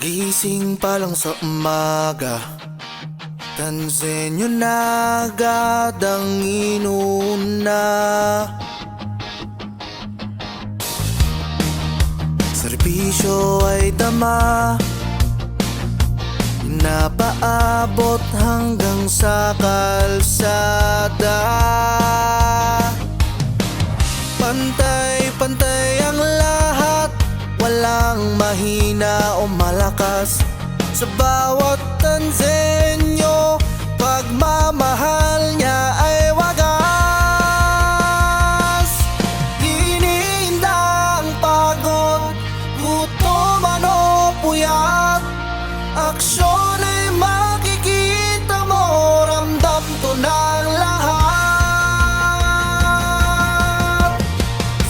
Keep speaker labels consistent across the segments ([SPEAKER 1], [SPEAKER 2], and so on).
[SPEAKER 1] Gising pa lang sa umaga, tansenyo na agad ang inuuna. Serbisyo ay dama, napaabot hanggang sa kalsada. Pantay-pantay ang lahat, walang mahina o malakas. Sa bawat tansenyo, pagmamahal niya ay wagas. Iniinda ang pagod, gutom o puyat, aksyon ay makikita mo, ramdam to ng lahat.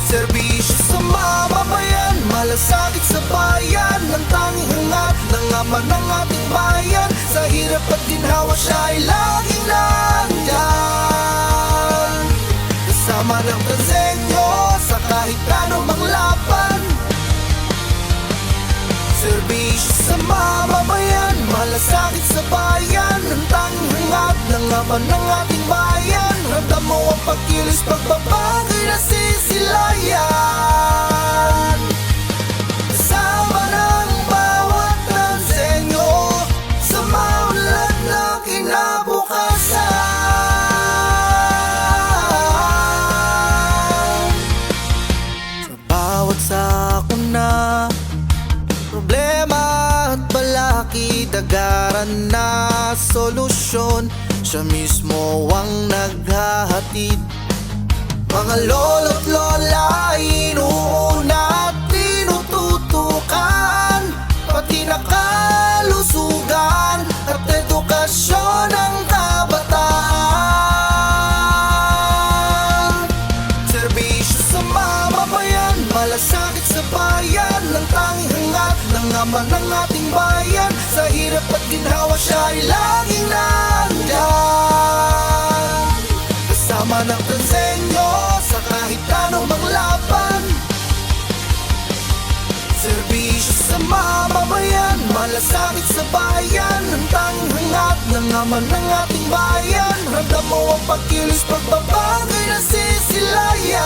[SPEAKER 1] Serbisyo sa mamamayan, malasakit sa bayan, ang tanging hangat ng ama ng ating bayan. Sa hirap at ginhawa siya ay laging nandyan, kasama ng tansenyo sa kahit anumang laban. Serbisyo sa mamamayan, malasakit sa bayan, ang tanging hangat ng ama ng ating bayan. Ramdam mo ang pagkilos, pagbabagay na sisilayan, kasama ng bawat tansenyo sa maunlad na kinabukasan. Sa bawat sako na problema at balakid, agaran na solusyon, siya mismo ang naghahatid. Mga lolo't lola inuuna at tinututukan, pati nakalusugan at edukasyon ng kabataan. Serbisyo sa mamamayan, malasakit sa bayan, ang tanging hangat ng ama ng ating bayan. Sa hirap at ginhawa siya ay laging nandyan, kasama ng tansenyo sa kahit anumang laban. Serbisyo sa mamamayan, malasakit sa bayan, ang tanging hangat ng ama ng ating bayan. Ramdam mo ang pagkilos, pagbabagay na sisilayan,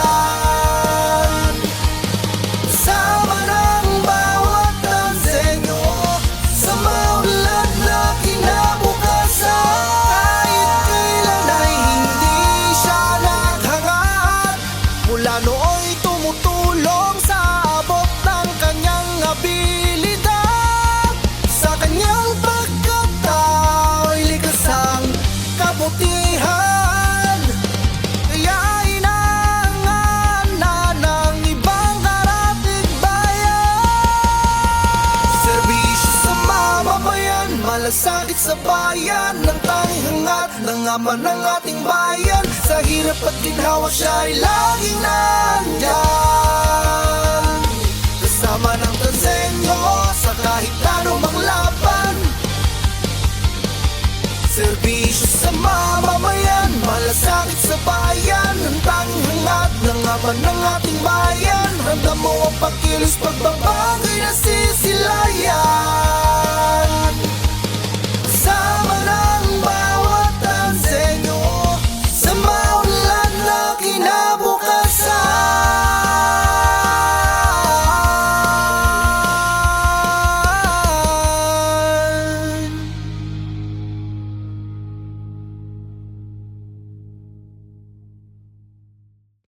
[SPEAKER 1] kasama ng bawat tansenyo sa maunlad na kinabukasan. Kahit kailan ay hindi siya naghangat, mula nooy tumutulong sa abot ng kanyang abilidad. Sa kanyang pagkatao'y likas ang kabutihan, kaya inaangan na ng ibang karatig bayan. Serbisyo sa mamamayan, malasakit sa bayan, ang tanging hangat ng ama ng ating bayan. Sa hirap at ginhawa siya ay laging nandyan, kasama ng tansenyo sa kahit anumang laban. Serbisyo sa mamamayan, malasakit sa bayan, ang tanging hangat ng ama ng ating bayan. Ramdam mo ang pagkilos, pagbaba